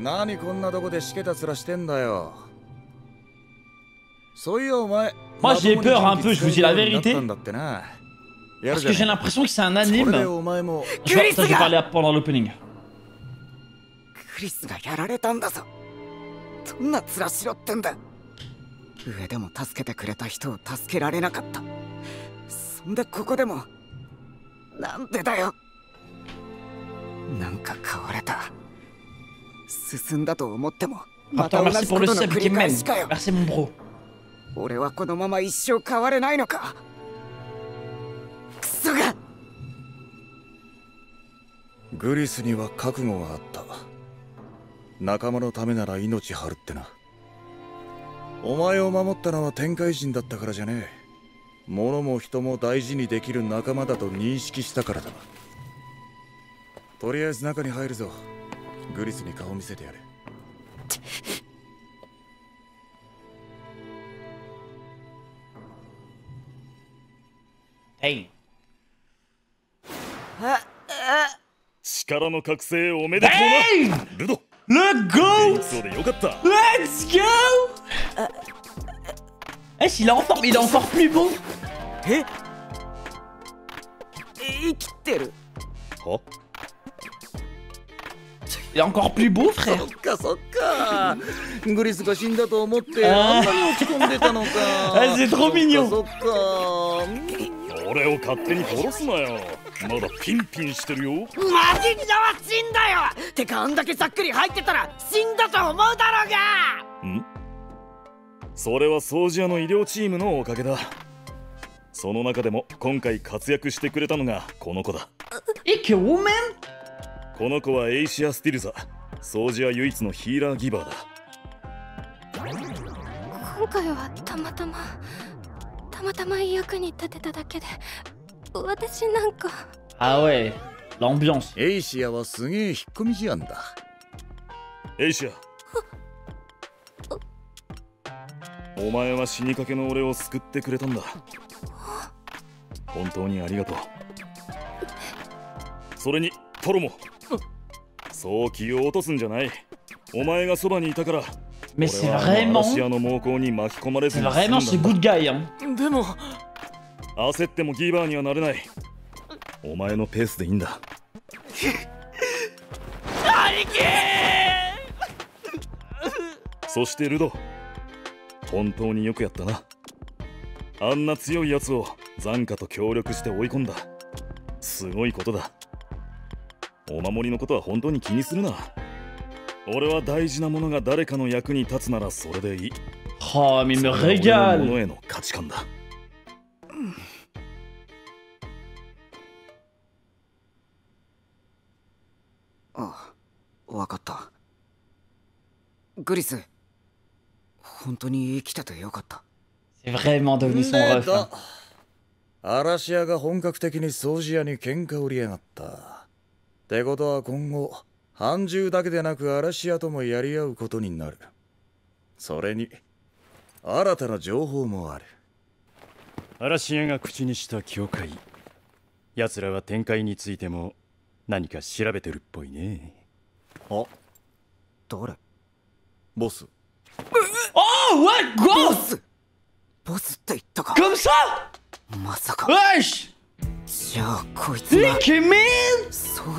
何こんなとこでしけた面してんだよ。そういやお前。Moi j'ai peur un peu, je vous dis la vérité. Parce que j'ai l'impression que c'est un anime. Ça, j'ai parlé pendant l'opening. クリスがやられたんだぞ。どんな面しろってんだ。上でも助けてくれた人を助けられなかった。そんでここでも。なんでだよ。なんか変われた。進んだと思ってもまた同じことの繰り返しかよ。俺はこのまま一生変われないのか。クソが。グリスには覚悟があった。仲間のためなら命張るってな。お前を守ったのは天界人だったからじゃねえ。物も人も大事にできる仲間だと認識したからだ。とりあえず中に入るぞ。グリスに顔見せてやれ。Hey. 力の覚醒おめでとうな。ルド。Le GOAT! Let's go! Eh, il est encore plus beau! Il est encore plus beau, frère! そっかそっか。グリスが死んだと思ってあんなに落ち込んでたのか。C'est trop mignon! そっか。俺を勝手に殺すなよ。まだピンピンしてるよ。マジンナは死んだよ。てかあんだけざっくり入ってたら死んだと思うだろうが。ん？それは掃除屋の医療チームのおかげだ。その中でも今回活躍してくれたのがこの子だ。この子はエイシア・スティルザ。掃除屋唯一のヒーラーギバーだ。今回はたまたま役に立てただけで、私なんか。Ah ouais, l'ambiance. エイシアはすげえ引っ込み思案だ。エイシア。お前は死にかけの俺を救ってくれたんだ。本当にありがとう。それにトロも。そう気を落とすんじゃない。お前がそばにいたから。Mais c'est vraiment ce good guy, hein. でも焦ってもギバーにはなれない。お前のペースでいいんだ。兄貴。そしてルド、本当によくやったな。あんな強いやつを残花と協力して追い込んだ。すごいことだ。お守りのことは本当に気にするな。俺は大事なものが誰かの役に立つならそれでいい。はあ、mais me régale。ものへの価値観だ。ああ、わかった。グリス、本当に生きててよかった。C'est vraiment devenu son ref。嵐屋が本格的に掃除屋に喧嘩売りやがった。ってことは今後半獣だけでなく嵐屋ともやり合うことになる。それに新たな情報もある。嵐屋が口にした境界。奴らは展開についても何か調べてるっぽいね。あ、誰？ボス。Oh ouais, go! ボスって言ったか。 Comme ça? まさか。Wesh! じゃあこいつが掃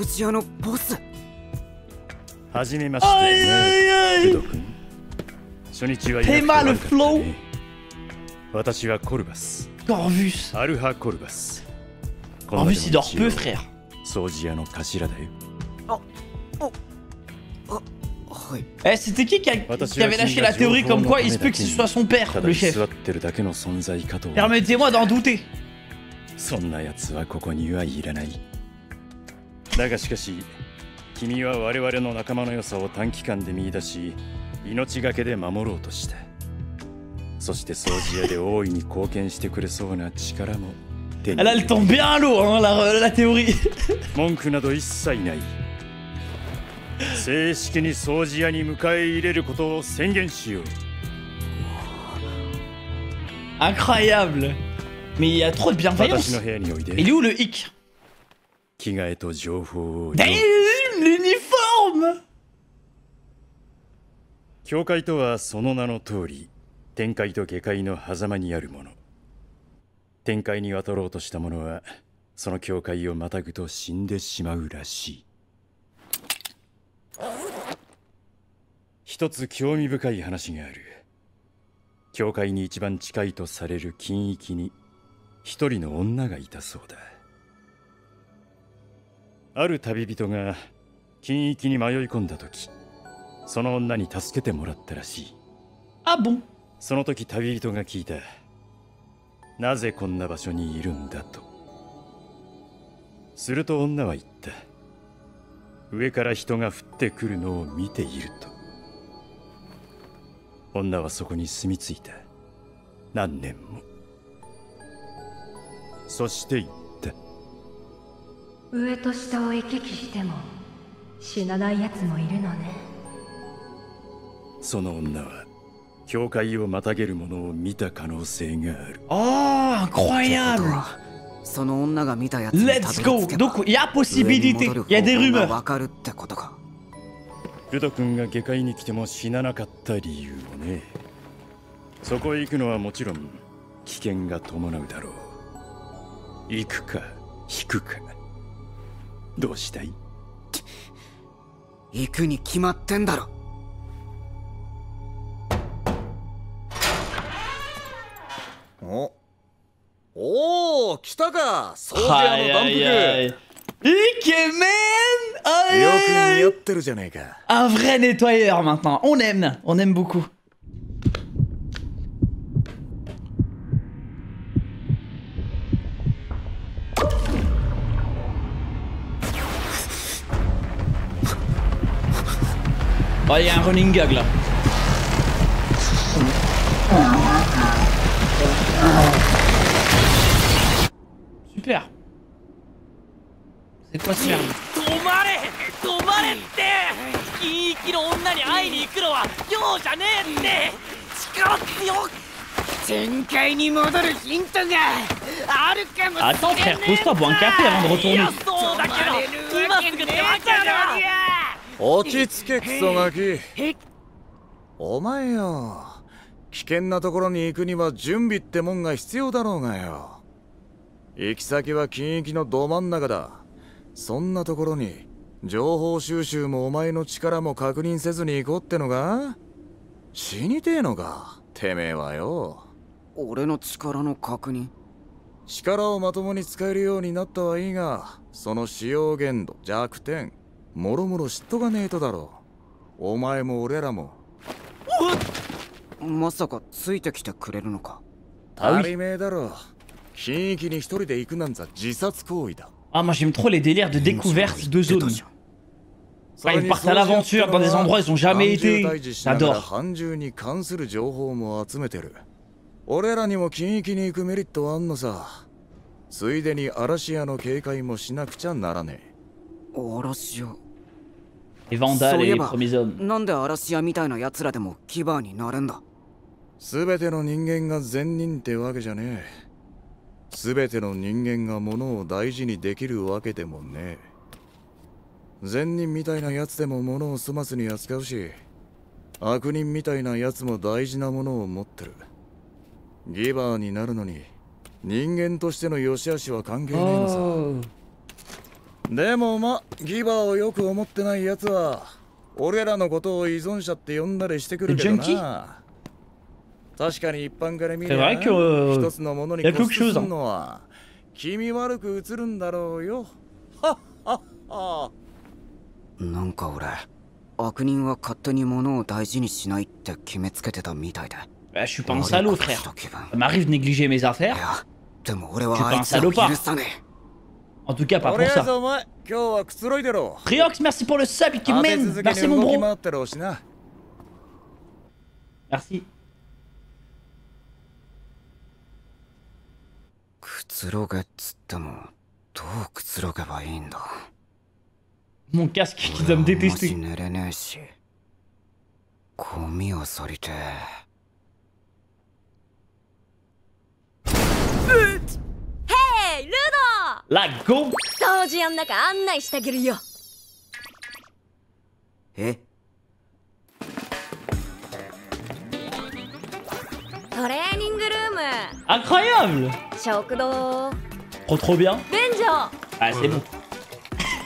除屋のボス。はじめましてね、ルド君。初日はいなくて悪かったね。私はコルバス。Corvus. アルハ・コルバス。Corvus il dort peu, frère. 掃除屋の頭だよ。Eh, c'était qui avait lâché la théorie comme quoi il se peut que ce soit son père, le chef? Permettez-moi d'en douter. そんな奴はここにはいらない。だがしかし、君は我々の仲間の良さを短期間で見出し、命がけで守ろうとした。そして掃除屋で大いに貢献してくれそうな力も手に入れた。Elle tombe bien à l'eau, hein, la théorie. 文句など一切ない。正式に掃除屋に迎え入れることを宣言しよう。Incroyable. Mais il y a trop de bienveillance. Il est où le hic? 着替えと情報を。L'uniforme! 教会とはその名の通り、天界と下界の狭間にあるもの。天界に渡ろうとした者は、その教会をまたぐと死んでしまうらしい。一つ興味深い話がある。教会に一番近いとされる近域に一人の女がいたそうだ。ある旅人が近域に迷い込んだ時、その女に助けてもらったらしい。あ、bon。その時旅人が聞いた。なぜこんな場所にいるんだと。すると女は言った。上から人が降ってくるのを見ていると。女はそこに住み着いた。何年も。そして言った。上と下を行き来しても死なない奴もいるのね。その女は教会をまたげるものを見た可能性がある。ああ、incroyable。その女が見たやつにLet's go。Donc il y a possibilité。Il y a des rumeurs。わかるってことか。ルト君が下界に来ても死ななかった理由をね。そこへ行くのはもちろん危険が伴うだろう。行くか引くか。どうしたい？行くに決まってんだろ。おお、来たか、掃除屋の団服。イケメン。よく似合ってるじゃねえか。Un vrai nettoyeur maintenant. On aime beaucoup. Oh, il y a un running gag là. Super. C'est quoi ce merde? 止まれって近域の女に会いに行くのは今日じゃねえって。力強く全開に戻るヒントがあるかもしれねえ。 Attends frère, pose-toi, bois un café avant de retourner. そうだけど今すぐってわけじゃ。落ち着けクソガキ。お前よ、危険なところに行くには準備ってもんが必要だろうがよ。行き先は近域のど真ん中だ。そんなところに情報収集もお前の力も確認せずに行こうってのか？死にてえのかてめえはよ。俺の力の確認？力をまともに使えるようになったはいいが、その使用限度、弱点もろもろ知っとかねえとだろう。お前も俺らも。まさかついてきてくれるのか？当たり前だろ。近域に一人で行くなんざ自殺行為だ。Ah, moi j'aime trop les délires de découverte de zones. Enfin, ils partent à l'aventure dans des endroits où ils ont jamais été. J'adore. 半獣に関する情報も集めてる。俺らにも近域に行くメリットはあんのさ。ついでに嵐屋の警戒もしなくちゃならねえ。嵐屋。Les Vandales et les premiers hommes. なんで嵐屋みたいな奴らでも牙になれんだ？すべての人間が善人ってわけじゃねえ。すべての人間が物を大事にできるわけでもねえ。善人みたいなやつでも物を粗末に扱うし、悪人みたいなやつも大事なものを持ってる。ギバーになるのに人間としての良し悪しは関係ねえのさ。でもま、ギバーをよく思ってないやつは俺らのことを依存者って呼んだりしてくるけどな。確かに一般から見れば一つのものに固執するのは気味悪く映るんだろうよ。はっはっは。なんか俺、悪人は勝手に物を大事にしないって決めつけてたみたいで。Je suis pas un salaud, frère. Ça m'arrive de négliger mes affaires. Je suis pas un salopard. En tout cas, pas pour ça. Triox, merci pour le sub, Ikemen. Merci mon bro. Merci. くつろげっつってもどうくつろげばいいんだ。 Mon casque qui doit me détester. 寝れねえし、ゴミを剃りてえ。ヘイルド。La go。掃除屋の中案内してあげるよ。え？トレーニングルーム Incroyable. 食堂 Trop bien. 便所 Ah, c'est bon.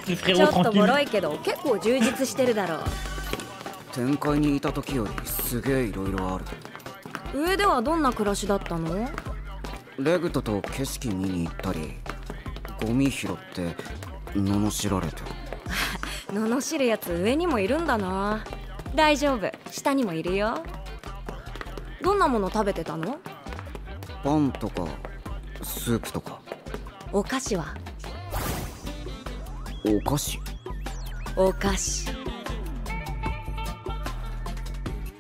Le ち frérot ょっとボ tranquille. ロいけど結構充実してるだろう。天界にいた時よりすげえいろいろある。上ではどんな暮らしだったの？レグトと景色見に行ったり、ゴミ拾って罵られて。罵るやつ上にもいるんだな。大丈夫、下にもいるよ。どんなもの食べてたの？パンとかスープとか。お菓子は？お菓子？お菓子。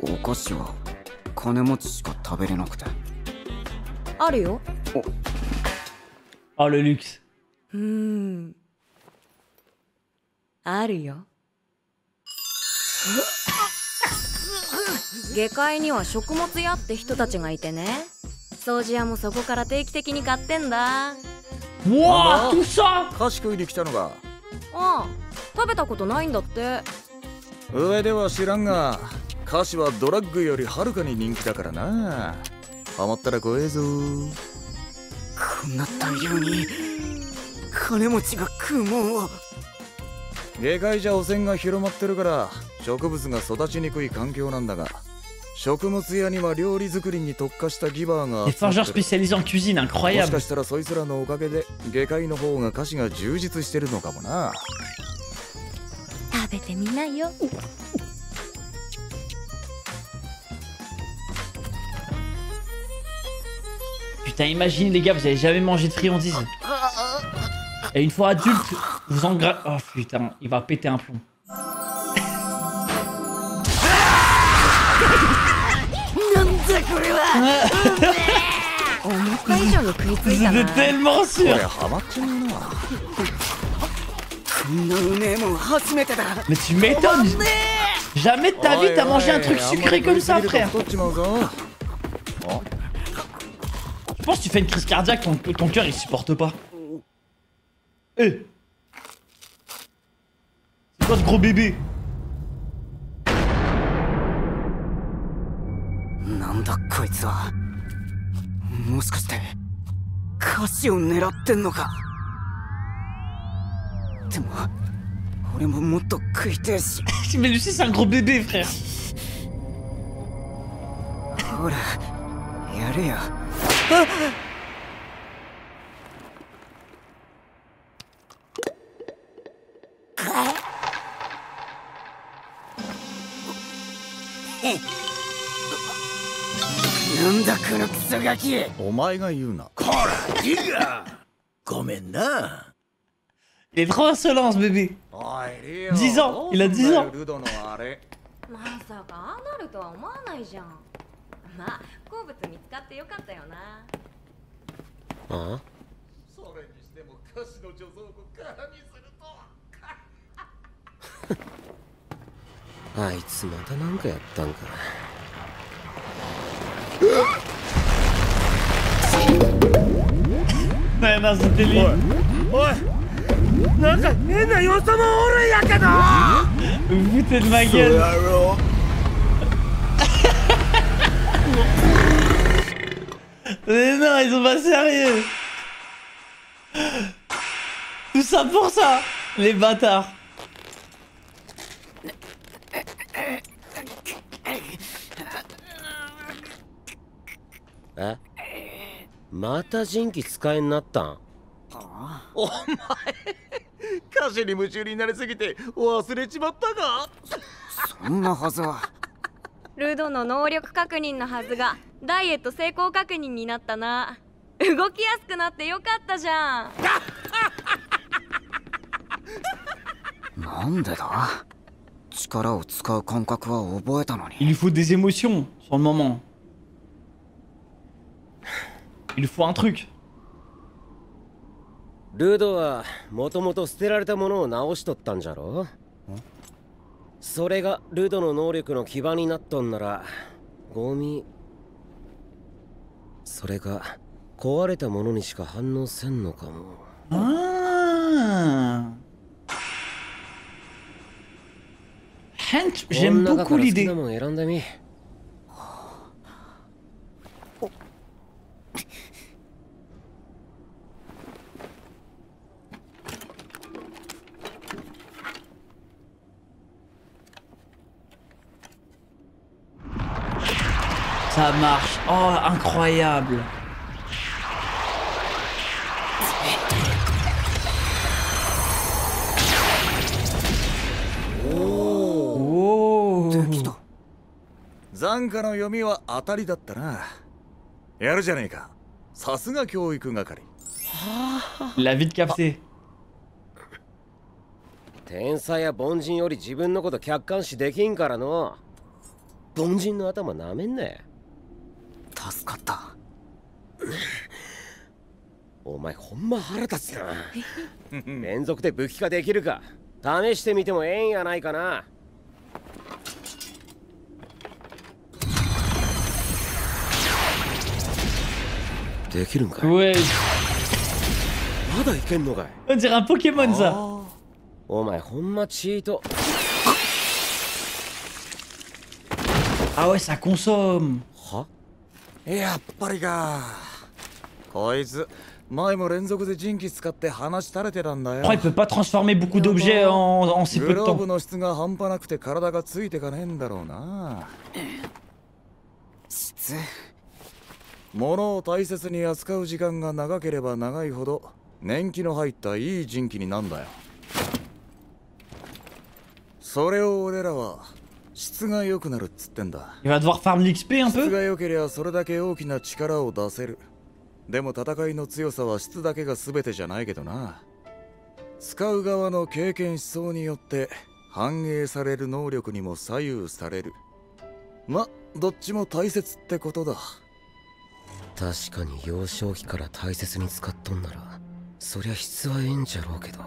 お菓子は金持ちしか食べれなくて。あるよ。Oh, le luxe. あるよ。下界には食物屋って人たちがいてね。掃除屋もそこから定期的に買ってんだ。Wouah, tout ça. 菓子食いに来たのか。ああ、食べたことないんだって。上では知らんが、菓子はドラッグよりはるかに人気だからな。ハマったら怖えぞ。こんな大量に金持ちが食うもんを。下界じゃ汚染が広まってるから植物が育ちにくい環境なんだが、食物屋には料理作りに特化したギバーが Les forgeurs spécialisés en cuisine, もし incroyable. かしたらそいつらのおかげで下界の方が菓子が充実してるのかもな。食べてみなよ。Putain, imaginez les gars, vous avez jamais mangé de friandises. Et une fois adulte, vous engraissez. Oh putain, il va péter un plomb. C'était tellement sûr. Mais tu m'étonnes. Jamais de ta vie t'as mangé un truc sucré comme ça, frère. Je pense que tu fais une crise cardiaque, ton cœur il supporte pas. Eh, c'est quoi ce gros bébé? なんだこいつは。もしかして菓子を狙ってんのか。でも俺ももっと食いてえし。Mais lui aussi c'est un gros bébé, frère. ほらやれよ。なんだこのクソガキ。お前が言うな。こらギガ、ごめんな。 Il est trop insolent ce bébé. 10 ans, il a 10 ans. まさかああなるとは思わないじゃん。まあ好物見つかってよかったよな。ああ、それにしても菓子の貯蔵庫空にすると。あいつまたなんかやったんか。Ouais, non, c'était lui. おい、なんか変な要素もおるんやけど。 Vous vous foutez de ma gueule. Mais non, ils sont pas sérieux. Tout ça pour ça, les bâtards. え、また人気使えんなったん？お前菓子に夢中になりすぎて忘れちまったか。そんなはずは。ルドの能力確認のはずがダイエット成功確認になったな。動きやすくなってよかったじゃん。なんでだ。力を使う感覚は覚えたのに。 Il lui faut des émotions sur le moment. Il lui faut un truc. ルドはもともと捨てられたものを直しとったんじゃろ。それがルドの能力の基盤になっとんなら、ゴミ、それが壊れたものにしか反応せんのかも。Ah. Hank, j'aime beaucoup l'idée. 選んでみ。お Ça marche. Oh, incroyable. Oh. 残価の読みは当たりだったな。やるじゃねえか。さすが教育係。La vie de capté。天才や凡人より自分のこと客観視できんからの。凡人の頭なめんなよ。助かった。お前ほんま腹立つな。連続で武器化できるか試してみてもええんやないかな。できるんかい。Ouais. まだいけんのかい。On dirait un Pokémon ça. お前ほんまチート。Ah ouais, ça consomme. は？やっぱりか。こいつ前も連続で人気使って話垂れてたんだよ。Oh, il peut pas transformer beaucoup d'objets en si peu de グロー temps. ブの質が半端なくて体がついてかねえんだろうな。質？物を大切に扱う時間が長ければ長いほど年季の入ったいい人気になんだよ。それを俺らは質が良くなるっつってんだ。 Il va devoir farm l'XP un 質 peu. が良ければそれだけ大きな力を出せる。でも戦いの強さは質だけが全てじゃないけどな。使う側の経験思想によって反映される能力にも左右される。ま、どっちも大切ってことだ。確かに幼少期から大切に使っとんならそりゃ質はええんじゃろうけど、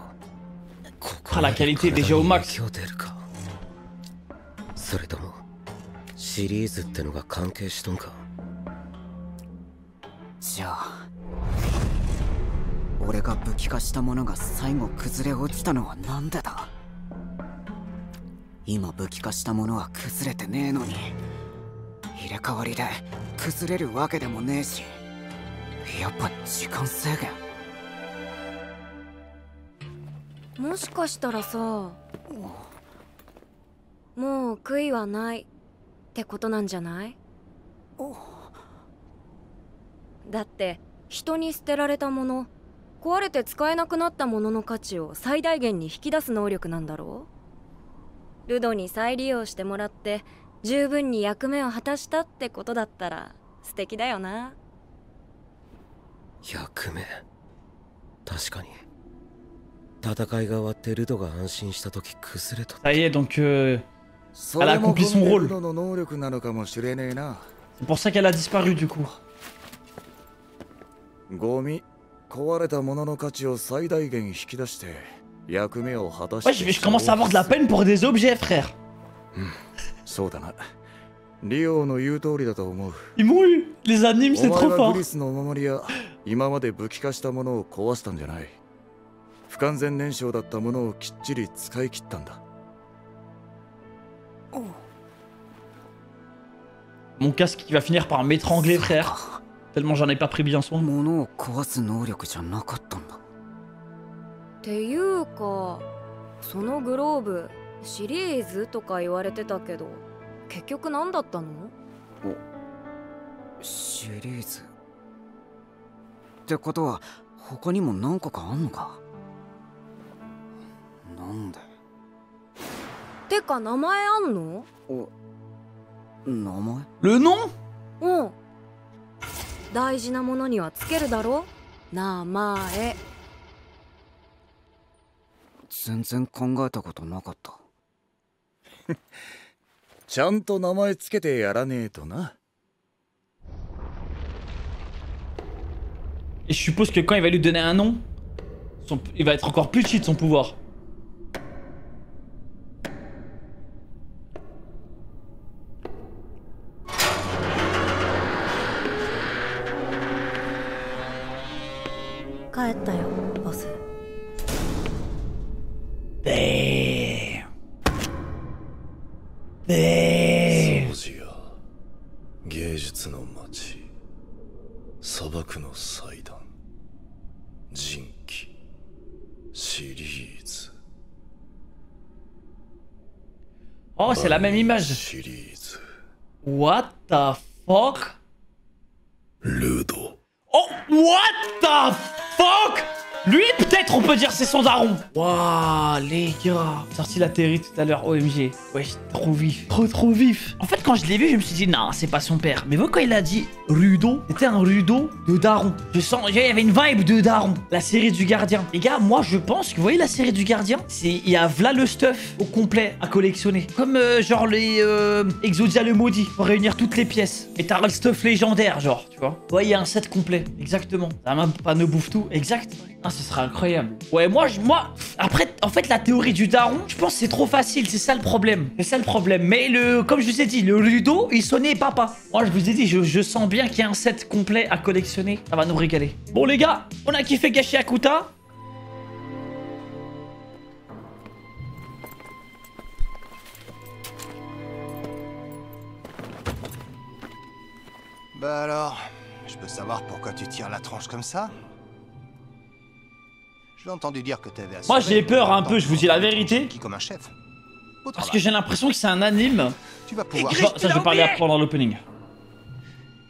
ここ La qualité est déjà au max. 影響出るか。それともシリーズってのが関係しとんか。じゃあ俺が武器化したものが最後崩れ落ちたのはなんでだ。今武器化したものは崩れてねえのに入れ替わりで崩れるわけでもねえし、やっぱ時間制限。もしかしたらさ、もう悔いはないってことなんじゃない？だって人に捨てられたもの、壊れて使えなくなったものの価値を最大限に引き出す能力なんだろう。ルドに再利用してもらって十分に役目を果たしたってことだったら素敵だよな。役目、確かに戦いが終わってルドが安心した時崩れと。Ça y est, donc elle a accompli son rôle. C'est pour ça qu'elle a disparu du coup. ゴミ、壊れたものの価値を最大限引き出して役目を果たして。 Ouais, je commence à avoir de la peine pour des objets, frère. そうだな。リオの言う通りだと思う。Ils m'ont eu. Les animes, c'est trop お前は fort. グリスのお守りや今まで武器化したものを壊したんじゃない。不完全燃焼だったものをきっちり使い切ったんだ。Mon casque qui va finir par m'étrangler, frère. Tellement j'en ai pas pris bien soin. 物を壊す能力じゃなかったんだ。っていうか、そのグローブシリーズとか言われてたけど、結局何だったの？シリーズってことは他にも何個かあんのか。なんで？てか名前あんの？名前？ Le nom？ うん。大事なものにはつけるだろ？名前。全然考えたことなかった。ちゃんと名前つけてやらねえとな。 Et je suppose que quand il va lui donner un nom, il va être encore plus cheat son pouvoir. Damn. Damn. 芸術の街、砂漠の祭壇、人気、シリーズ。 Oh, c'est la même image. What the fuck? Ludo. Oh, what the fuck? Lui, peut-être, on peut dire c'est son daron. Waouh, les gars. Sorti la théorie tout à l'heure, OMG. Wesh, trop vif. Trop vif. En fait, quand je l'ai vu, je me suis dit, non, c'est pas son père. Mais vous, quand il a dit Rudo, c'était un Rudo de daron. Je sens, il y avait une vibe de daron. La série du gardien. Les gars, moi, je pense que, vous voyez la série du gardien? Il y a v'là le stuff au complet à collectionner. Comme, genre, les Exodia le maudit. Pour réunir toutes les pièces. Et t'as le stuff légendaire, genre, tu vois. Ouais, il y a un set complet. Exactement. Ça m'a pas ne bouffe tout. Exact. Ah, ce serait incroyable. Ouais, moi, après, en fait, la théorie du daron, je pense que c'est trop facile. C'est ça le problème. C'est ça le problème. Mais comme je vous ai dit, le Ludo, il sonnait papa. Moi, je vous ai dit, je sens bien qu'il y a un set complet à collectionner. Ça va nous régaler. Bon, les gars, on a kiffé gâcher Akuta. Bah alors, je peux savoir pourquoi tu tires la tranche comme ça? J'ai entendu dire que t'avais assuré. Moi j'ai peur un peu, je vous dis la vérité. Qui comme un chef. Parce que j'ai l'impression que c'est un anime. Tu vas pouvoir. Ça, je vais parler après pendant l'opening.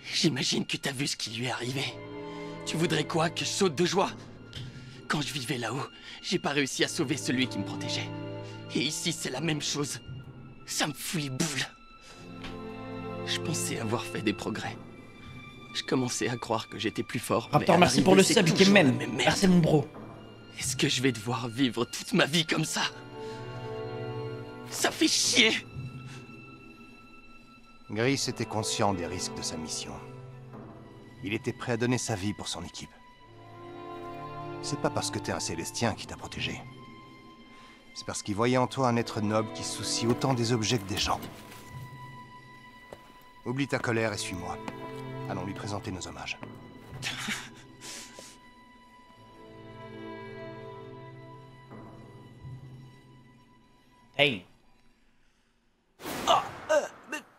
J'imagine que t'as vu ce qui lui est arrivé. Tu voudrais quoi? Que je saute de joie? Quand je vivais là-haut, j'ai pas réussi à sauver celui qui me protégeait. Et ici, c'est la même chose. Ça me fout les boules. Je pensais avoir fait des progrès. Je commençais à croire que j'étais plus fort. Raptor, merci pour le sub, Kemen. Merci mon bro. Est-ce que je vais devoir vivre toute ma vie comme ça? Ça fait chier! Gris était conscient des risques de sa mission. Il était prêt à donner sa vie pour son équipe. C'est pas parce que t'es un Célestien qui t'a protégé. C'est parce qu'il voyait en toi un être noble qui se soucie autant des objets que des gens. Oublie ta colère et suis-moi. Allons lui présenter nos hommages. Hey.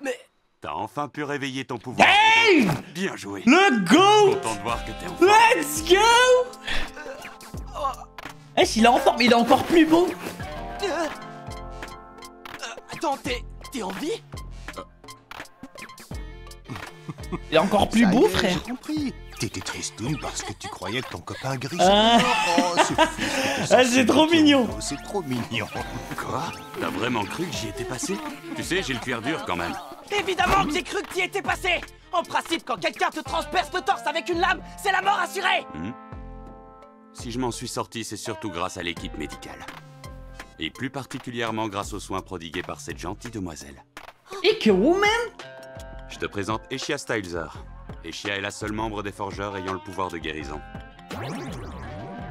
Mais... T'as enfin pu réveiller ton pouvoir. Hey. Bien joué. Le GOAT. Content de voir que t'es en forme. Let's go. Eh, s'il est en forme, il est encore plus beau. Attends, t'es en vie? Il est encore plus beau, frère. J'ai compris. T'étais tristoune parce que tu croyais que ton copain Gris... c'est trop mignon. C'est trop mignon. Quoi? T'as vraiment cru que j'y étais passé? Tu sais, j'ai le cuir dur quand même. Évidemment que j'ai cru que t'y étais passé. En principe, quand quelqu'un te transperce le torse avec une lame, c'est la mort assurée. Si je m'en suis sorti, c'est surtout grâce à l'équipe médicale. Et plus particulièrement grâce aux soins prodigués par cette gentille demoiselle. Ike Woman. Je te présente Eshia Styleser. Eshia est la seule membre des forgeurs ayant le pouvoir de guérison.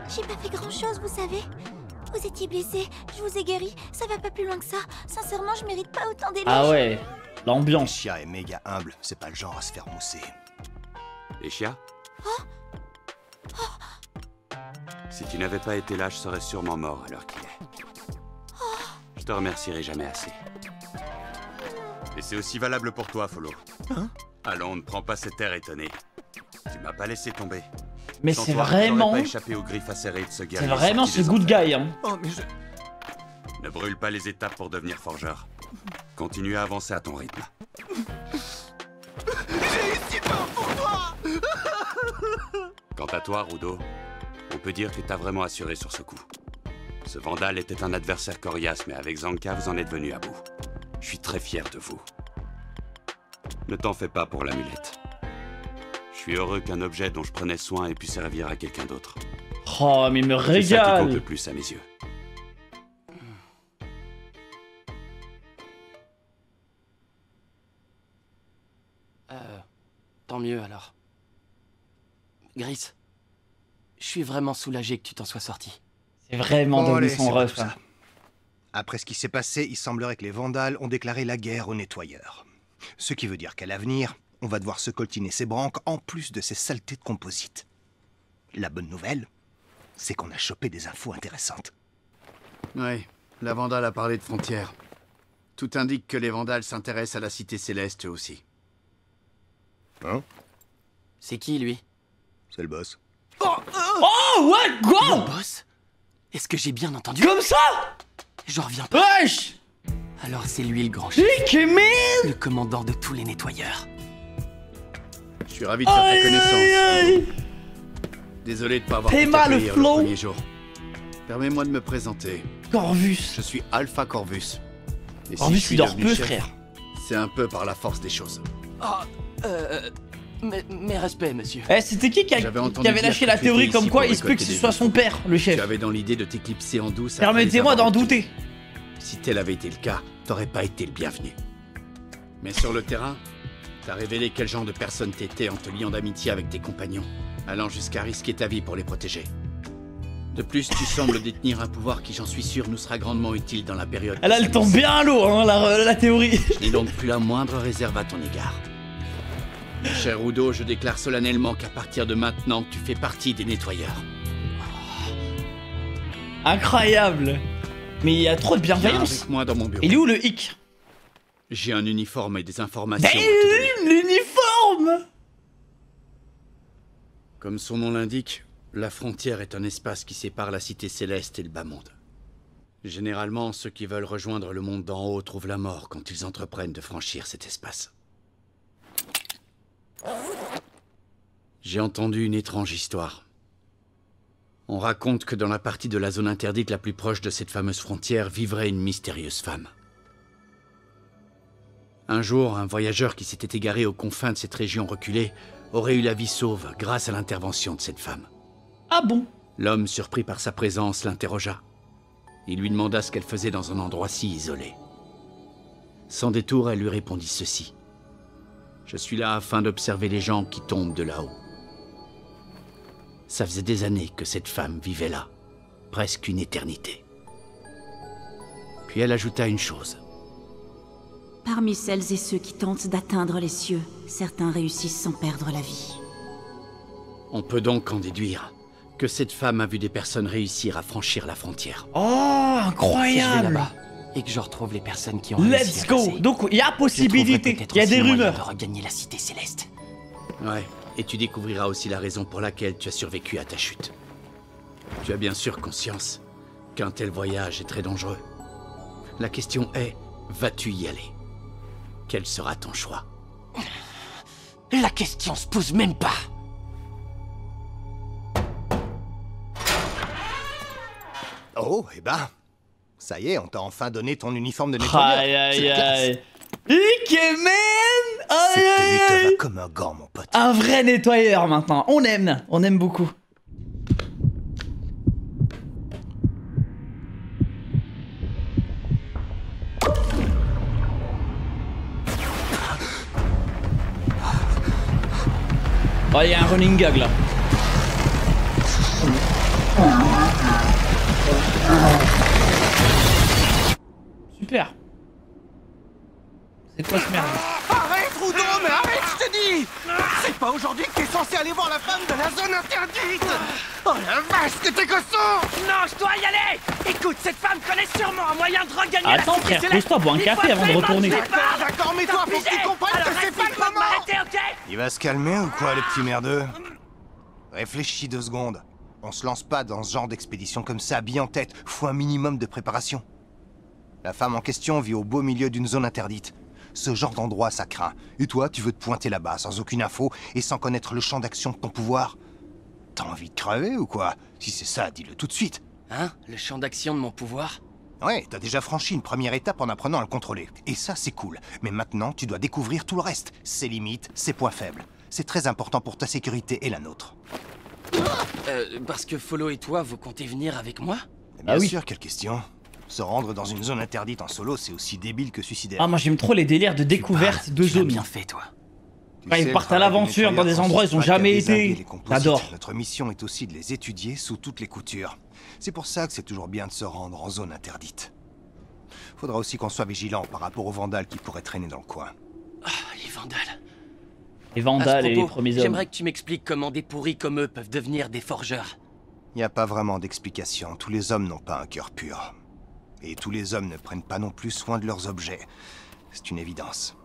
J'ai pas fait grand-chose, vous savez. Vous étiez blessé, je vous ai guéri, ça va pas plus loin que ça. Sincèrement, je mérite pas autant d'éloges. Ah ouais, l'ambiance. Eshia est méga humble, c'est pas le genre à se faire mousser. Eshia? Si tu n'avais pas été là, je serais sûrement mort à l'heure qu'il est. Je te remercierai jamais assez. Et c'est aussi valable pour toi, Follow. Allons, ne prends pas cet air étonné. Tu m'as pas laissé tomber. Mais c'est vraiment... pas échappé aux griffes acérées de ce guerrier. C'est vraiment ce good guy, hein. Oh, mais Ne brûle pas les étapes pour devenir forgeur. Continue à avancer à ton rythme. J'ai si peur pour toi. Quant à toi, Rudo, on peut dire que t'as vraiment assuré sur ce coup. Ce Vandale était un adversaire coriace, mais avec Zanka, vous en êtes venu à bout. Je suis très fier de vous. Ne t'en fais pas pour l'amulette. Je suis heureux qu'un objet dont je prenais soin ait pu servir à quelqu'un d'autre. Oh, mais il me régale. C'est ça qui compte le plus à mes yeux. Tant mieux alors. Gris, je suis vraiment soulagé que tu t'en sois sorti. C'est vraiment devenu son ref. Après ce qui s'est passé, il semblerait que les Vandales ont déclaré la guerre aux nettoyeurs. Ce qui veut dire qu'à l'avenir, on va devoir se coltiner ses branques en plus de ces saletés de composite. La bonne nouvelle, c'est qu'on a chopé des infos intéressantes. Oui, la Vandale a parlé de frontières. Tout indique que les Vandales s'intéressent à la Cité Céleste aussi. Hein? C'est qui, lui? C'est le boss. Oh, what? Go! Le boss? Est-ce que j'ai bien entendu? Comme ça? J'en reviens pas. Wesh! Alors c'est lui le grand chef. Ike Man! Le commandant de tous les nettoyeurs. Je suis ravi de faire ta connaissance. Désolé de ne pas avoir pu t'accueillir le premier jour. Permets-moi de me présenter. Corvus. Je suis Alpha Corvus. Et Corvus, si je suis il dort devenu peu, chef, frère. c'est un peu par la force des choses. Mes respects, monsieur. Eh, c'était qui avait lâché la théorie comme quoi il se peut que ce soit son père, le chef? Tu avais dans l'idée de t'éclipser en douce. Permettez-moi d'en douter. Si tel avait été le cas, t'aurais pas été le bienvenu. Mais sur le terrain, t'as révélé quel genre de personne t'étais en te liant d'amitié avec tes compagnons, allant jusqu'à risquer ta vie pour les protéger. De plus, tu sembles détenir un pouvoir qui, j'en suis sûr, nous sera grandement utile dans la période. Elle tombe bien à l'eau, hein, la théorie. Je n'ai donc plus la moindre réserve à ton égard. Mon cher Udo, je déclare solennellement qu'à partir de maintenant, tu fais partie des nettoyeurs. Incroyable. Mais il y a trop de bienveillance. Viens avec moi dans mon bureau. Il est où le hic? J'ai un uniforme et des informations. L'uniforme! Comme son nom l'indique, la frontière est un espace qui sépare la cité céleste et le bas monde. Généralement, ceux qui veulent rejoindre le monde d'en haut trouvent la mort quand ils entreprennent de franchir cet espace. J'ai entendu une étrange histoire. On raconte que dans la partie de la zone interdite la plus proche de cette fameuse frontière vivrait une mystérieuse femme. Un jour, un voyageur qui s'était égaré aux confins de cette région reculée aurait eu la vie sauve grâce à l'intervention de cette femme. Ah bon? L'homme, surpris par sa présence, l'interrogea. Il lui demanda ce qu'elle faisait dans un endroit si isolé. Sans détour, elle lui répondit ceci. « Je suis là afin d'observer les gens qui tombent de là-haut. » Ça faisait des années que cette femme vivait là, presque une éternité. Puis elle ajouta une chose. Parmi celles et ceux qui tentent d'atteindre les cieux, certains réussissent sans perdre la vie. On peut donc en déduire que cette femme a vu des personnes réussir à franchir la frontière. Oh, incroyable! Et que je retrouve les personnes qui ont Let's go! Donc il y a possibilité, il y a des rumeurs. De regagner la cité céleste. Ouais, et tu découvriras aussi la raison pour laquelle tu as survécu à ta chute. Tu as bien sûr conscience qu'un tel voyage est très dangereux. La question est, vas-tu y aller? Quel sera ton choix? La question se pose même pas. Oh, eh ben, ça y est, on t'a enfin donné ton uniforme de nettoyeur. Aïe aïe aïe. Ikemen! Aïe aïe Te va aïe. comme un gant, mon pote. Un vrai nettoyeur maintenant. On aime beaucoup. Oh, il y a un running gag là. Super. C'est quoi ce merde? Arrête, Rudo, mais arrête, je te dis! C'est pas aujourd'hui que t'es censé aller voir la femme de la zone interdite! Oh la vache, que t'es costaud! Non, je dois y aller! Écoute, cette femme connaît sûrement un moyen de regagner la Attends cité frère, céleste. pose-toi, bois un café avant de retourner. D'accord, mais toi, faut que tu comprennes que c'est pas le moment! M'arrêter, ok? Il va se calmer ou quoi, le petit merdeux? Réfléchis 2 secondes. On se lance pas dans ce genre d'expédition comme ça, bien en tête. Faut un minimum de préparation. La femme en question vit au beau milieu d'une zone interdite. Ce genre d'endroit, ça craint. Et toi, tu veux te pointer là-bas sans aucune info et sans connaître le champ d'action de ton pouvoir? T'as envie de crever ou quoi? Si c'est ça, dis-le tout de suite. Hein? Le champ d'action de mon pouvoir? Ouais, t'as déjà franchi une première étape en apprenant à le contrôler. Et ça, c'est cool. Mais maintenant, tu dois découvrir tout le reste. Ses limites, ses points faibles. C'est très important pour ta sécurité et la nôtre. Parce que Follow et toi, vous comptez venir avec moi? Bien sûr, quelle question. Se rendre dans une zone interdite en solo, c'est aussi débile que suicidaire. Ah, moi j'aime trop les délires de découverte de zones. Bien fait, toi. Quand ils partent à l'aventure dans des endroits où ils ont jamais été. J'adore. Notre mission est aussi de les étudier sous toutes les coutures. C'est pour ça que c'est toujours bien de se rendre en zone interdite. Faudra aussi qu'on soit vigilant par rapport aux vandales qui pourraient traîner dans le coin. Ah, les vandales. Les vandales et les premiers hommes. J'aimerais que tu m'expliques comment des pourris comme eux peuvent devenir des forgeurs. Y a pas vraiment d'explication. Tous les hommes n'ont pas un cœur pur. Et tous les hommes ne prennent pas non plus soin de leurs objets. C'est une évidence.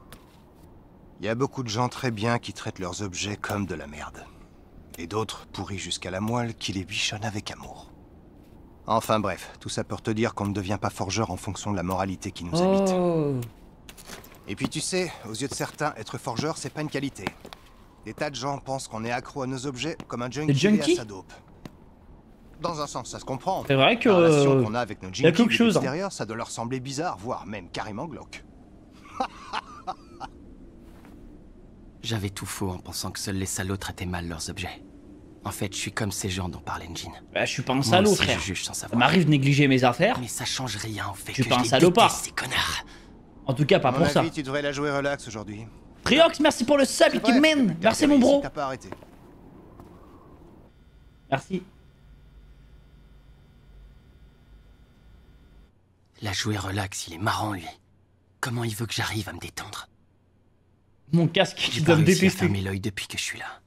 Il y a beaucoup de gens très bien qui traitent leurs objets comme de la merde. Et d'autres, pourris jusqu'à la moelle, qui les bichonnent avec amour. Enfin bref, tout ça pour te dire qu'on ne devient pas forgeur en fonction de la moralité qui nous habite. Et puis tu sais, aux yeux de certains, être forgeur, c'est pas une qualité. Des tas de gens pensent qu'on est accro à nos objets comme un junkie et à sa dope. Dans un sens, ça se comprend. C'est vrai que la relation qu'on a avec nos y a junkies quelque chose. extérieurs, ça doit leur sembler bizarre, voire même carrément glauque. J'avais tout faux en pensant que seuls les salauds traitaient mal leurs objets. En fait, je suis comme ces gens dont parle Engine. Bah, je suis pas un salaud, frère. Je juge sans savoir. Ça m'arrive de négliger mes affaires. Mais ça change rien au fait Je suis que pas je un les salopard. déteste, ces connards. En tout cas, pas À pour mon ça. avis, tu devrais la jouer relax aujourd'hui. Triox, merci pour le sub, Ikimen. Merci mon bro. T'as pas arrêté. Merci. La jouer relax, il est marrant lui. Comment il veut que j'arrive à me détendre? Mon casque qui J'ai doit pas me réussi à détester. fermer l'œil depuis que je suis là.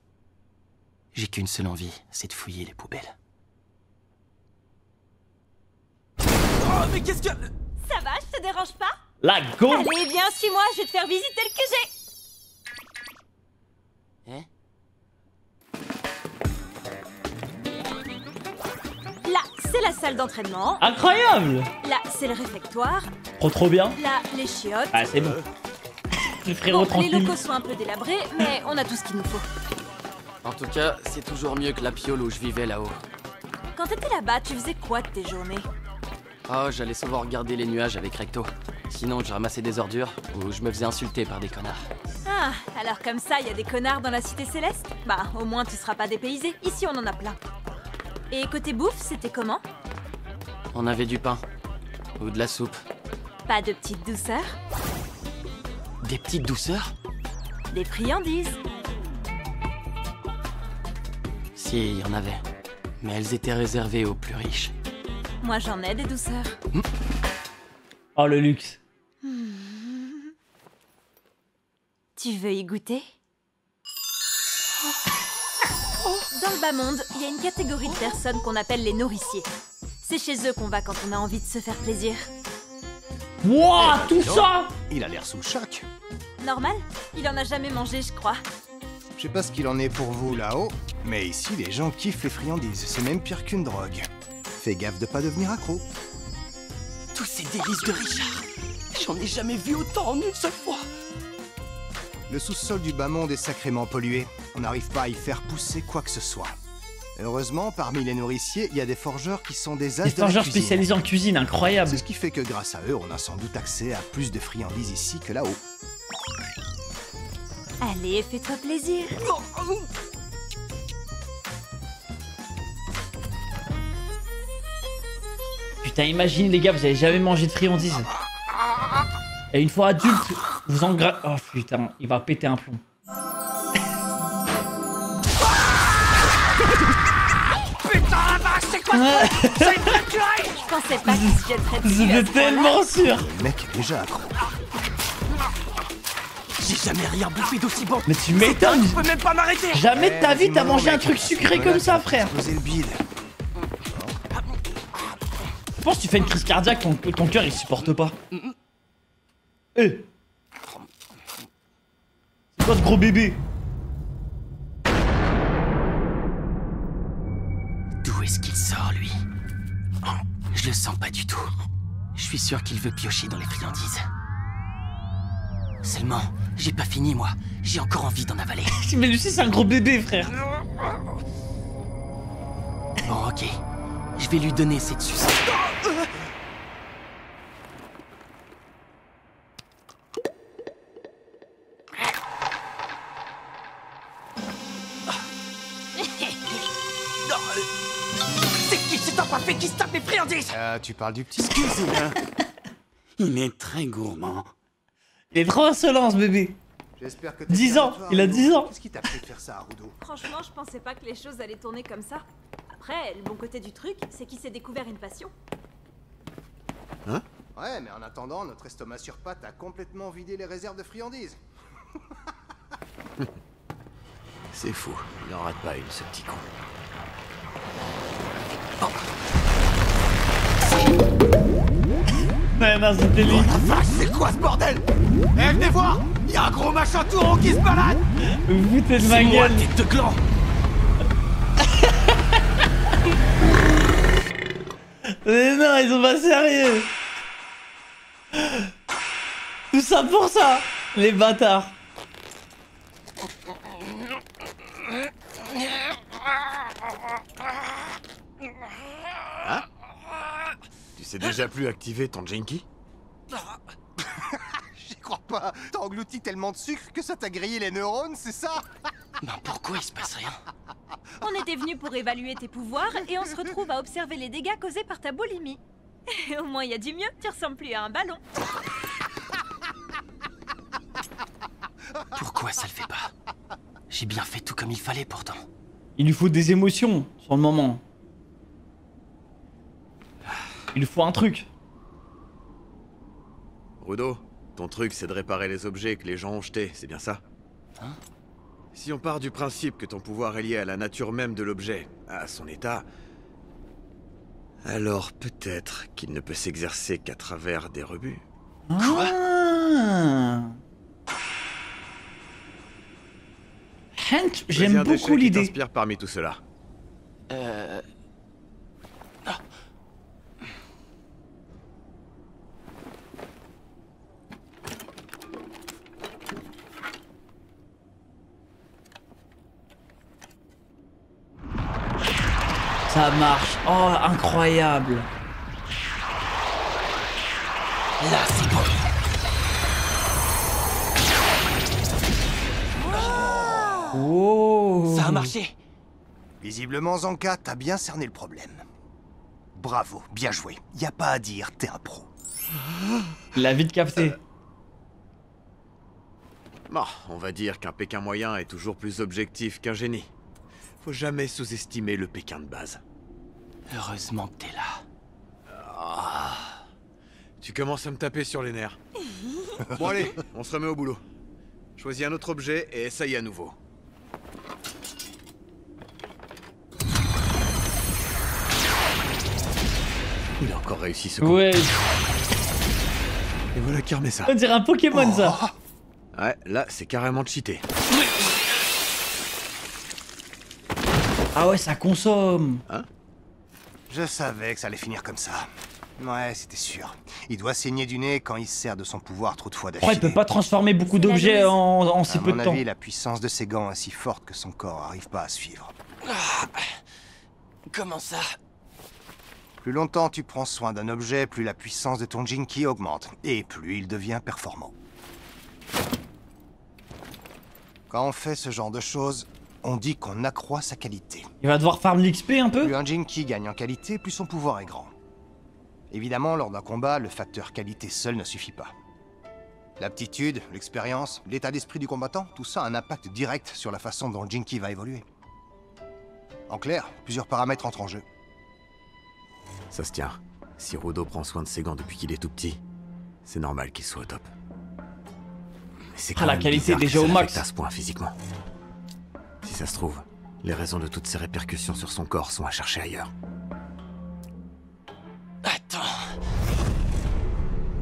J'ai qu'une seule envie, c'est de fouiller les poubelles. Oh, mais qu'est-ce que... Ça va, je te dérange pas? La go. Allez, viens, suis-moi, je vais te faire visiter le QG. Hein? Là, c'est la salle d'entraînement. Incroyable. Là, c'est le réfectoire. Trop bien. Là, les chiottes. Ah, c'est bon. Le frérot Bon, les tranquille. locaux sont un peu délabrés, mais on a tout ce qu'il nous faut. En tout cas, c'est toujours mieux que la piole où je vivais là-haut. Quand t'étais là-bas, tu faisais quoi de tes journées? Oh, j'allais souvent regarder les nuages avec Recto. Sinon, je ramassais des ordures ou je me faisais insulter par des connards. Ah, alors comme ça, il y a des connards dans la cité céleste? Bah, au moins tu seras pas dépaysé. Ici, on en a plein. Et côté bouffe, c'était comment? On avait du pain. Ou de la soupe. Pas de petites douceurs? Des petites douceurs? Des friandises? Si, il y en avait. Mais elles étaient réservées aux plus riches. Moi, j'en ai des douceurs. Oh, le luxe. Tu veux y goûter? Dans le bas monde, il y a une catégorie de personnes qu'on appelle les nourriciers. C'est chez eux qu'on va quand on a envie de se faire plaisir. Wouah, tout ça! Il a l'air sous le choc. Normal? Il en a jamais mangé, je crois. Je sais pas ce qu'il en est pour vous là-haut, mais ici les gens kiffent les friandises, c'est même pire qu'une drogue. Fais gaffe de pas devenir accro. Tous ces délices de Richard. J'en ai jamais vu autant en une seule fois. Le sous-sol du bas monde est sacrément pollué. On n'arrive pas à y faire pousser quoi que ce soit. Heureusement, parmi les nourriciers, il y a des forgeurs qui sont des as Des de la forgeurs cuisine. spécialisés en cuisine, incroyable. C'est ce qui fait que grâce à eux, on a sans doute accès à plus de friandises ici que là-haut. Allez, fais-toi plaisir. Putain, imagine les gars, vous avez jamais mangé de friandises. Et une fois adulte, vous engraissez. Oh putain, il va péter un plomb. Putain la vache, c'est quoi ça? C'est une vraie tuerie! Je pensais pas qu'il se jetterait dessus. J'étais tellement sûr. Le mec est déjà accro. J'ai jamais rien bouffé d'aussi bon. Mais tu m'étonnes. Je peux même pas m'arrêter. Jamais de ta vie t'as mangé un truc sucré comme ça, frère. Posez le bide. Je pense que tu fais une crise cardiaque, ton cœur il supporte pas. Eh. C'est quoi ce gros bébé? D'où est-ce qu'il sort, lui? Je le sens pas du tout. Je suis sûr qu'il veut piocher dans les friandises. Seulement, j'ai pas fini, moi. J'ai encore envie d'en avaler. Mais Lucie, c'est un gros bébé, frère. Bon, ok. Je vais lui donner cette suce. C'est qui cet empaffé qui se tape les friandises? Tu parles du petit? Excusez-moi. Il est très gourmand. Il est trop insolent, ce bébé. J'espère que 10 ans, il a 10 ans. Qu'est-ce qui t'a fait de faire ça, Rudo? Franchement, je pensais pas que les choses allaient tourner comme ça. Après, le bon côté du truc, c'est qu'il s'est découvert une passion. Hein? Ouais, mais en attendant, notre estomac sur pattes a complètement vidé les réserves de friandises. C'est fou. Il en rate pas une, ce petit con. Ouais, non, c'était lui. Oh la vache, c'est quoi ce bordel? Eh, venez voir! Il y a un gros machin tout rond qui se balade! Vous vous foutez de ma C'est moi, gueule. tête de gland! Mais non, ils sont pas sérieux. Tout ça pour ça, les bâtards. C'est déjà plus activé ton Jinky? J'y crois pas. T'as englouti tellement de sucre que ça t'a grillé les neurones, c'est ça? Ben pourquoi il se passe rien? On était venu pour évaluer tes pouvoirs et on se retrouve à observer les dégâts causés par ta boulimie. Au moins, il y a du mieux, tu ressembles plus à un ballon. Pourquoi ça le fait pas? J'ai bien fait tout comme il fallait pourtant. Il lui faut des émotions sur le moment. Il lui faut un truc. Rudo, ton truc c'est de réparer les objets que les gens ont jetés, c'est bien ça? Hein? Si on part du principe que ton pouvoir est lié à la nature même de l'objet, à son état, alors peut-être qu'il ne peut s'exercer qu'à travers des rebuts. Quoi? Hank, j'aime beaucoup l'idée. Qui t'inspire parmi tout cela? Ça marche. Oh, incroyable. Là, c'est bon. Oh. Ça a marché. Visiblement, Zanka, t'as bien cerné le problème. Bravo, bien joué. Y a pas à dire, t'es un pro. Il l'a vite capté. Bon, on va dire qu'un Pékin moyen est toujours plus objectif qu'un génie. Faut jamais sous-estimer le Pékin de base. Heureusement que t'es là. Ah. Tu commences à me taper sur les nerfs. Bon allez, on se remet au boulot. Choisis un autre objet et essaye à nouveau. Il a encore réussi ce coup. Ouais. Et voilà qui remet ça. On dirait un Pokémon ça. Ouais, là c'est carrément cheaté. Ah ouais, ça consomme. Hein? Je savais que ça allait finir comme ça. Ouais, c'était sûr. Il doit saigner du nez quand il se sert de son pouvoir trop de fois d'affilée. Oh, il peut pas transformer beaucoup d'objets en si peu de temps. À mon avis, la puissance de ses gants est si forte que son corps arrive pas à suivre. Comment ça? Plus longtemps tu prends soin d'un objet, plus la puissance de ton Jinky augmente, et plus il devient performant. Quand on fait ce genre de choses, on dit qu'on accroît sa qualité. Il va devoir farm l'XP un peu? Plus un Jinky gagne en qualité, plus son pouvoir est grand. Évidemment, lors d'un combat, le facteur qualité seul ne suffit pas. L'aptitude, l'expérience, l'état d'esprit du combattant, tout ça a un impact direct sur la façon dont le Jinky va évoluer. En clair, plusieurs paramètres entrent en jeu. Ça se tient. Si Rudo prend soin de ses gants depuis qu'il est tout petit, c'est normal qu'il soit au top. C'est la qualité est déjà au max. À ce point physiquement. Si ça se trouve, les raisons de toutes ces répercussions sur son corps sont à chercher ailleurs. Attends.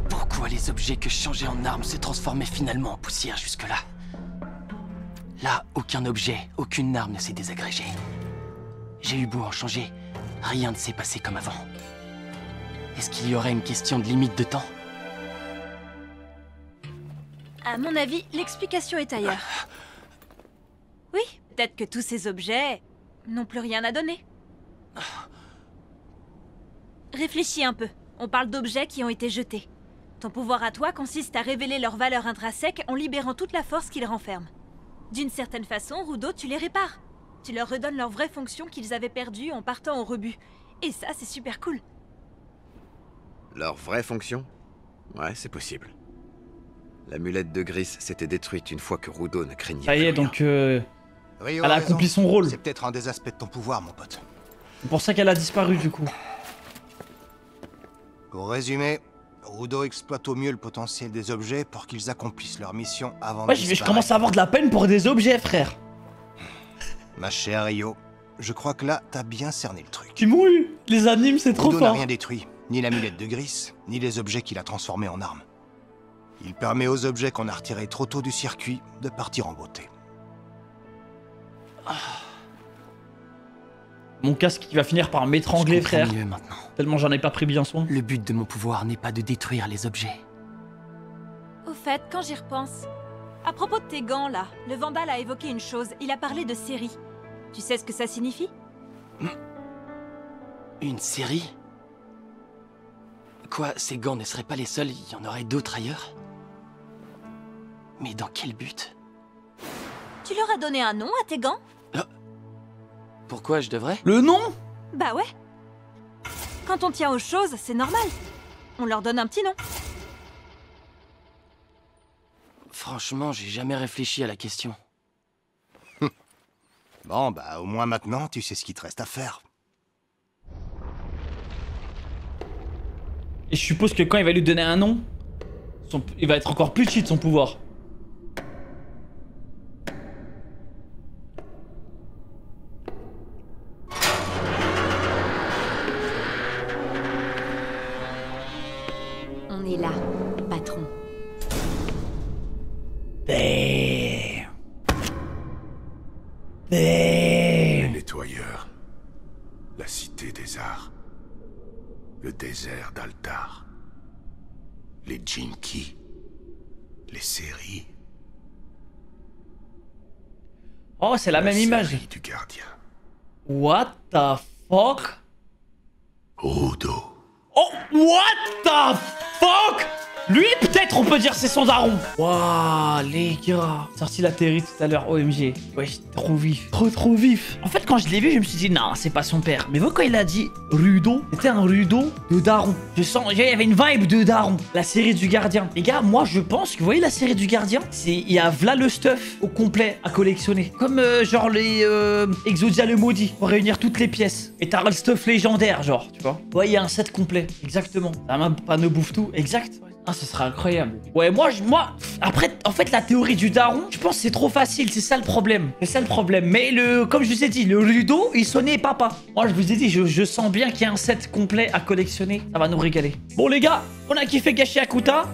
Pourquoi les objets que je changeais en armes se transformaient finalement en poussière jusque-là? Là, aucun objet, aucune arme ne s'est désagrégée. J'ai eu beau en changer, rien ne s'est passé comme avant. Est-ce qu'il y aurait une question de limite de temps? À mon avis, l'explication est ailleurs. Oui, peut-être que tous ces objets n'ont plus rien à donner. Réfléchis un peu. On parle d'objets qui ont été jetés. Ton pouvoir à toi consiste à révéler leur valeur intrinsèque en libérant toute la force qu'ils renferment. D'une certaine façon, Rudo, tu les répares. Tu leur redonnes leur vraie fonction qu'ils avaient perdue en partant au rebut. Et ça, c'est super cool. Leur vraie fonction? Ouais, c'est possible. L'amulette de Gris s'était détruite une fois que Rudo ne craignait Ça y est, plus donc Rio elle a raison. accompli son rôle. C'est peut-être un des aspects de ton pouvoir, mon pote. C'est pour ça qu'elle a disparu du coup. Pour résumer, Rudo exploite au mieux le potentiel des objets pour qu'ils accomplissent leur mission avant Ouais, de je disparaître. commence à avoir de la peine pour des objets, frère. Ma chère Rio, je crois que là, t'as bien cerné le truc. Tu m'ont eu. Les animes, c'est trop Rudo n'a fort. rien détruit, ni l'amulette de Gris, ni les objets qu'il a transformés en armes. Il permet aux objets qu'on a retirés trop tôt du circuit de partir en beauté. Mon casque qui va finir par m'étrangler, frère. Mieux maintenant. Tellement j'en ai pas pris bien soin. Le but de mon pouvoir n'est pas de détruire les objets. Au fait, quand j'y repense... À propos de tes gants, là, le Vandal a évoqué une chose. Il a parlé de série. Tu sais ce que ça signifie? Une série? Quoi, ces gants ne seraient pas les seuls, il y en aurait d'autres ailleurs? Mais dans quel but? Tu leur as donné un nom à tes gants? Pourquoi je devrais? Le nom? Bah ouais. Quand on tient aux choses, c'est normal. On leur donne un petit nom. Franchement, j'ai jamais réfléchi à la question. Bon, bah au moins maintenant, tu sais ce qu'il te reste à faire. Et je suppose que quand il va lui donner un nom, il va être encore plus cheat son pouvoir. On est là, patron. Les nettoyeurs. La cité des arts. Le désert d'Altar. Les Jinki. Les séries. Oh, c'est la même image. Du gardien. What the fuck? Rudo. Oh, what the fuck? Lui, peut-être, on peut dire c'est son daron. Waouh, les gars. Sorti la théorie tout à l'heure, OMG. Wesh, trop vif. Trop vif. En fait, quand je l'ai vu, je me suis dit, non, c'est pas son père. Mais vous, quand il a dit Rudo, c'était un Rudo de daron. Je sens, il y avait une vibe de daron. La série du gardien. Les gars, moi, je pense que, vous voyez la série du gardien? Il y a v'là le stuff au complet à collectionner. Comme, genre, les Exodia le maudit. Pour réunir toutes les pièces. Et t'as le stuff légendaire, genre, tu vois. Ouais, il y a un set complet. Exactement. La main pas ne bouffe tout. Exact. Ah, ce serait incroyable. Ouais, moi, après, en fait, la théorie du daron, je pense que c'est trop facile. C'est ça le problème. C'est ça le problème. Mais comme je vous ai dit, le Rudo, il sonnait papa. Moi, je vous ai dit, je sens bien qu'il y a un set complet à collectionner. Ça va nous régaler. Bon, les gars, on a kiffé Gashi Akuta.